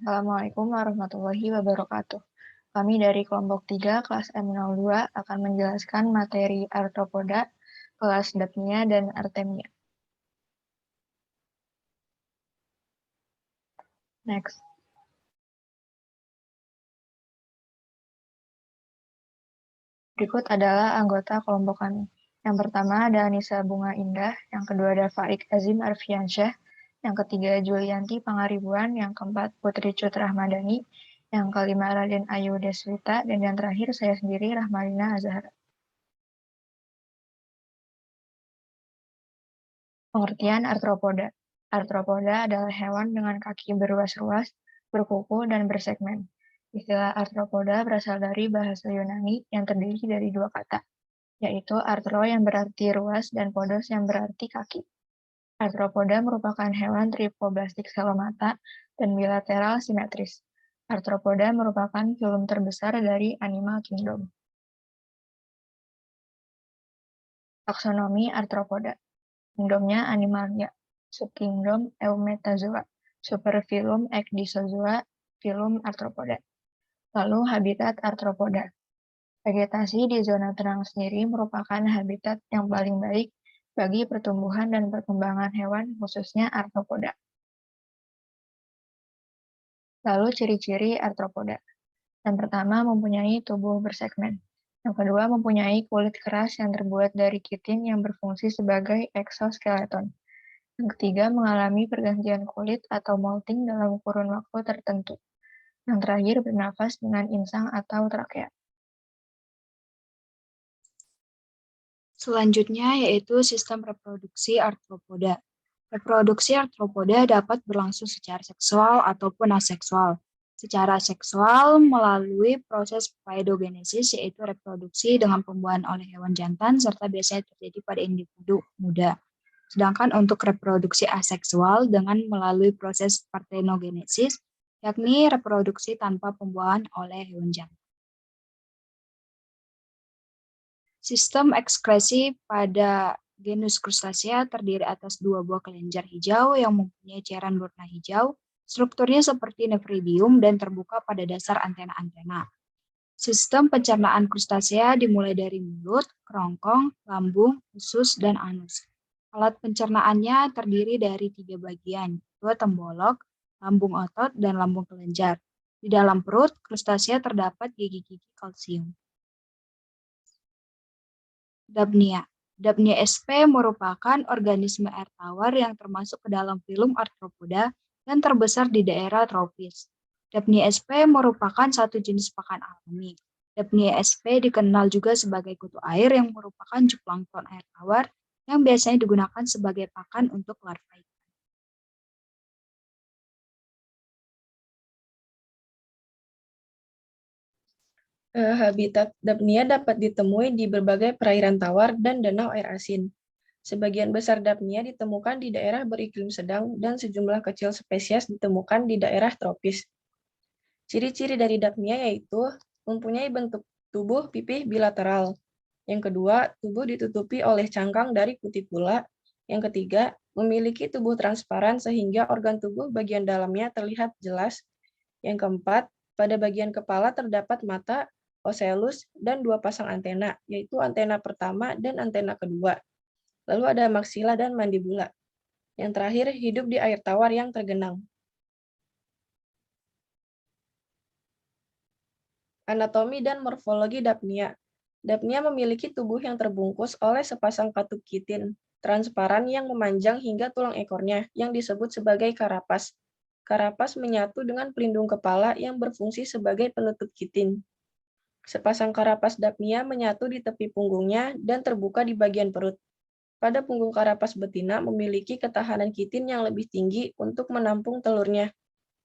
Assalamualaikum warahmatullahi wabarakatuh. Kami dari kelompok 3 kelas M02 akan menjelaskan materi arthropoda, kelas Daphnia dan Artemia. Next. Berikut adalah anggota kelompok kami. Yang pertama ada Anissa Bunga Indah, yang kedua ada Faik Azim Arfiansyah, yang ketiga Julianti Pangaribuan, yang keempat Putri Cut Rahmadani, yang kelima Raden Ayu Deswita, dan yang terakhir saya sendiri Rahmalina Azhar. Pengertian arthropoda. Arthropoda adalah hewan dengan kaki beruas-ruas, berkuku, dan bersegmen. Istilah arthropoda berasal dari bahasa Yunani yang terdiri dari dua kata, yaitu arthro yang berarti ruas dan podos yang berarti kaki. Arthropoda merupakan hewan trifoblastik selomata dan bilateral simetris. Arthropoda merupakan filum terbesar dari Animal Kingdom. Taksonomi arthropoda. Kingdomnya Animalia, subkingdom Eumetazoa, superfilum Ecdysozoa, filum Arthropoda. Lalu habitat arthropoda. Vegetasi di zona tenang sendiri merupakan habitat yang paling baik bagi pertumbuhan dan perkembangan hewan, khususnya arthropoda. Lalu ciri-ciri arthropoda. Yang pertama mempunyai tubuh bersegmen. Yang kedua mempunyai kulit keras yang terbuat dari kitin yang berfungsi sebagai eksoskeleton. Yang ketiga, mengalami pergantian kulit atau molting dalam kurun waktu tertentu. Yang terakhir, bernafas dengan insang atau trakea. Selanjutnya yaitu sistem reproduksi arthropoda. Reproduksi arthropoda dapat berlangsung secara seksual ataupun aseksual. Secara seksual melalui proses paidogenesis yaitu reproduksi dengan pembuahan oleh hewan jantan serta biasanya terjadi pada individu muda. Sedangkan untuk reproduksi aseksual dengan melalui proses parthenogenesis yakni reproduksi tanpa pembuahan oleh hewan jantan. Sistem ekskresi pada genus Crustacea terdiri atas dua buah kelenjar hijau yang mempunyai cairan berwarna hijau. Strukturnya seperti nefridium dan terbuka pada dasar antena-antena. Sistem pencernaan Crustacea dimulai dari mulut, kerongkong, lambung, usus, dan anus. Alat pencernaannya terdiri dari 3 bagian, yaitu tembolok, lambung otot, dan lambung kelenjar. Di dalam perut, Crustacea terdapat gigi-gigi kalsium. Daphnia. Daphnia sp merupakan organisme air tawar yang termasuk ke dalam filum arthropoda dan terbesar di daerah tropis. Daphnia sp merupakan satu jenis pakan alami. Daphnia sp dikenal juga sebagai kutu air yang merupakan zooplankton air tawar yang biasanya digunakan sebagai pakan untuk larva ikan. Habitat Daphnia dapat ditemui di berbagai perairan tawar dan danau air asin. Sebagian besar Daphnia ditemukan di daerah beriklim sedang dan sejumlah kecil spesies ditemukan di daerah tropis. Ciri-ciri dari Daphnia yaitu mempunyai bentuk tubuh pipih bilateral. Yang kedua, tubuh ditutupi oleh cangkang dari cuticula. Yang ketiga, memiliki tubuh transparan sehingga organ tubuh bagian dalamnya terlihat jelas. Yang keempat, pada bagian kepala terdapat mata, ocellus, dan 2 pasang antena, yaitu antena pertama dan antena kedua. Lalu ada maksila dan mandibula. Yang terakhir, hidup di air tawar yang tergenang. Anatomi dan morfologi Daphnia. Daphnia memiliki tubuh yang terbungkus oleh sepasang katup kitin transparan yang memanjang hingga tulang ekornya yang disebut sebagai karapas. Karapas menyatu dengan pelindung kepala yang berfungsi sebagai penutup kitin. Sepasang karapas Daphnia menyatu di tepi punggungnya dan terbuka di bagian perut. Pada punggung karapas betina memiliki ketahanan kitin yang lebih tinggi untuk menampung telurnya.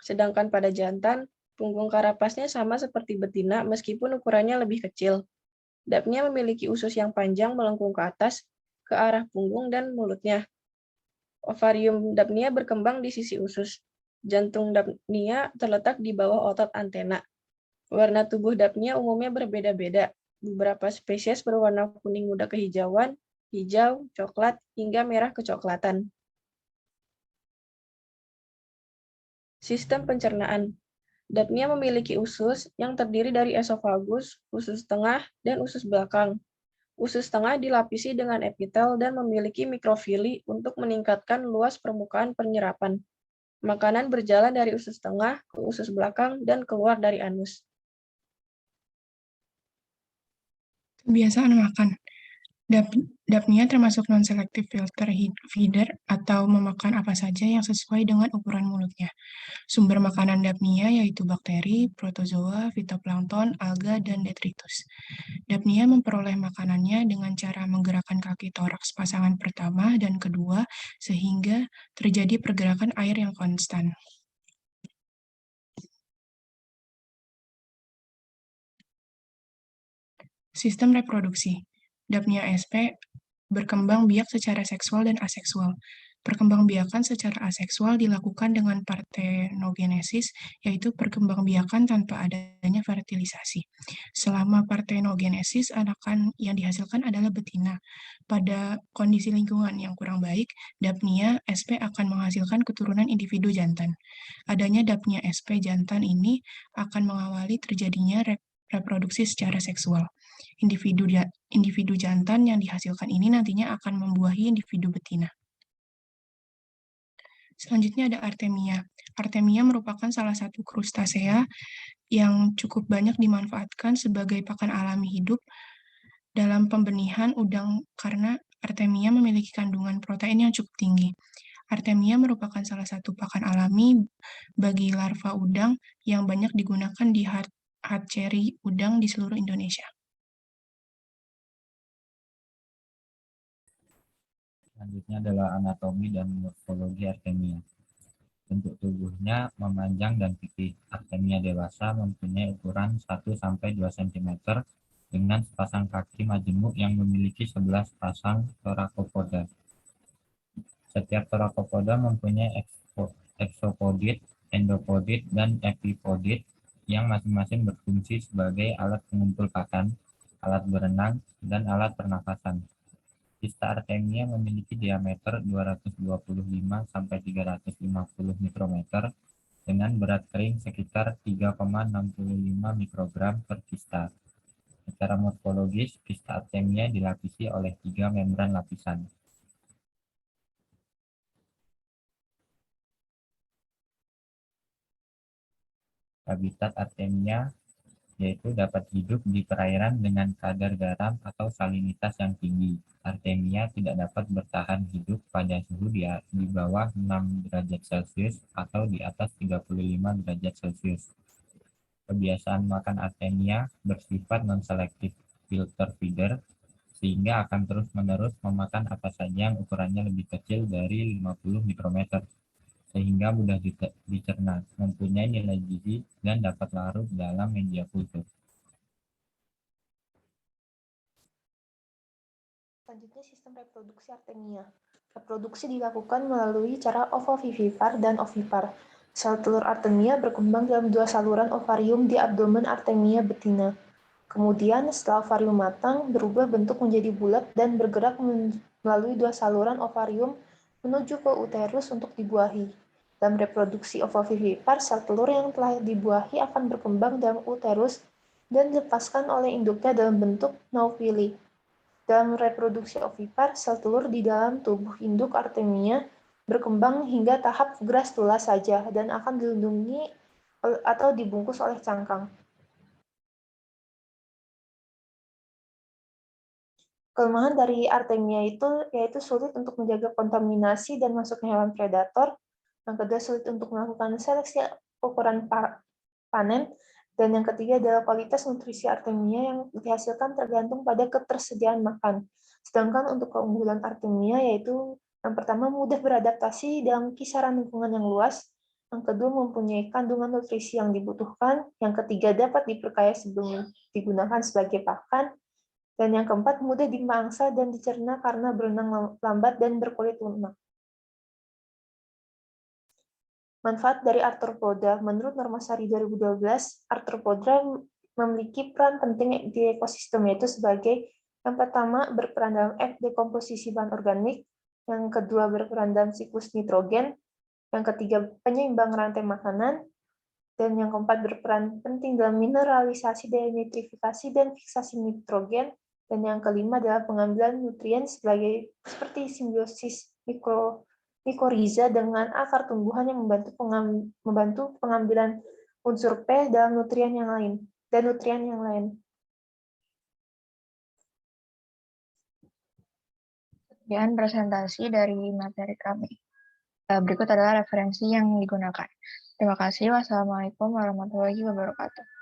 Sedangkan pada jantan, punggung karapasnya sama seperti betina meskipun ukurannya lebih kecil. Daphnia memiliki usus yang panjang melengkung ke atas, ke arah punggung dan mulutnya. Ovarium Daphnia berkembang di sisi usus. Jantung Daphnia terletak di bawah otot antena. Warna tubuh Daphnia umumnya berbeda-beda. Beberapa spesies berwarna kuning muda kehijauan, hijau, coklat, hingga merah kecoklatan. Sistem pencernaan. Dapnia memiliki usus yang terdiri dari esofagus, usus tengah, dan usus belakang. Usus tengah dilapisi dengan epitel dan memiliki mikrofili untuk meningkatkan luas permukaan penyerapan. Makanan berjalan dari usus tengah ke usus belakang dan keluar dari anus. Kebiasaan makan. Dapnia termasuk non-selective filter feeder atau memakan apa saja yang sesuai dengan ukuran mulutnya. Sumber makanan Dapnia yaitu bakteri, protozoa, fitoplankton, alga, dan detritus. Dapnia memperoleh makanannya dengan cara menggerakkan kaki toraks pasangan pertama dan kedua sehingga terjadi pergerakan air yang konstan. Sistem reproduksi. Dapnia sp berkembang biak secara seksual dan aseksual. Perkembangbiakan secara aseksual dilakukan dengan partenogenesis, yaitu perkembangbiakan tanpa adanya fertilisasi. Selama partenogenesis, anakan yang dihasilkan adalah betina. Pada kondisi lingkungan yang kurang baik, Dapnia sp akan menghasilkan keturunan individu jantan. Adanya Dapnia sp jantan ini akan mengawali terjadinya reproduksi secara seksual. Individu jantan yang dihasilkan ini nantinya akan membuahi individu betina. Selanjutnya ada Artemia. Artemia merupakan salah satu krustasea yang cukup banyak dimanfaatkan sebagai pakan alami hidup dalam pembenihan udang karena Artemia memiliki kandungan protein yang cukup tinggi. Artemia merupakan salah satu pakan alami bagi larva udang yang banyak digunakan di hatchery udang di seluruh Indonesia. Selanjutnya adalah anatomi dan morfologi Artemia. Bentuk tubuhnya memanjang dan pipih. Artemia dewasa mempunyai ukuran 1-2 cm dengan sepasang kaki majemuk yang memiliki 11 pasang thoracopoda. Setiap thoracopoda mempunyai exopodid, endopodid, dan epipodid yang masing-masing berfungsi sebagai alat pengumpul pakan, alat berenang, dan alat pernafasan. Kista Artemia memiliki diameter 225-350 mikrometer dengan berat kering sekitar 3,65 mikrogram per kista. Secara morfologis, kista Artemia dilapisi oleh 3 membran lapisan. Habitat Artemia yaitu dapat hidup di perairan dengan kadar garam atau salinitas yang tinggi. Artemia tidak dapat bertahan hidup pada suhu di bawah 6 derajat Celcius atau di atas 35 derajat Celcius. Kebiasaan makan Artemia bersifat non-selective filter feeder, sehingga akan terus-menerus memakan apa saja yang ukurannya lebih kecil dari 50 mikrometer, sehingga mudah dicerna, mempunyai nilai gizi, dan dapat larut dalam media kultur. Selanjutnya sistem reproduksi Artemia. Reproduksi dilakukan melalui cara ovovivipar dan ovipar. Sel telur Artemia berkembang dalam 2 saluran ovarium di abdomen Artemia betina. Kemudian setelah ovarium matang, berubah bentuk menjadi bulat dan bergerak melalui 2 saluran ovarium menuju ke uterus untuk dibuahi. Dalam reproduksi ovovivipar, sel telur yang telah dibuahi akan berkembang dalam uterus dan dilepaskan oleh induknya dalam bentuk naufili. Dalam reproduksi ovipar, sel telur di dalam tubuh induk Artemia berkembang hingga tahap gastrula saja dan akan dilindungi atau dibungkus oleh cangkang. Kelemahan dari Artemia itu yaitu sulit untuk menjaga kontaminasi dan masuknya hewan predator. Yang kedua, sulit untuk melakukan seleksi ukuran panen. Dan yang ketiga adalah kualitas nutrisi Artemia yang dihasilkan tergantung pada ketersediaan makan. Sedangkan untuk keunggulan Artemia yaitu yang pertama mudah beradaptasi dalam kisaran lingkungan yang luas. Yang kedua mempunyai kandungan nutrisi yang dibutuhkan. Yang ketiga dapat diperkaya sebelum digunakan sebagai pakan. Dan yang keempat, mudah dimangsa dan dicerna karena berenang lambat dan berkulit lunak. Manfaat dari arthropoda. Menurut Normasari 2012, arthropoda memiliki peran penting di ekosistem, yaitu sebagai yang pertama berperan dalam dekomposisi bahan organik, yang kedua berperan dalam siklus nitrogen, yang ketiga penyeimbang rantai makanan, Dan yang keempat, berperan penting dalam mineralisasi, denitrifikasi, dan fiksasi nitrogen. Dan yang kelima adalah pengambilan nutrien seperti simbiosis mikoriza dengan akar tumbuhan yang membantu pengambilan unsur P dalam nutrien yang lain. Sekian presentasi dari materi kami. Berikut adalah referensi yang digunakan. Terima kasih. Wassalamualaikum warahmatullahi wabarakatuh.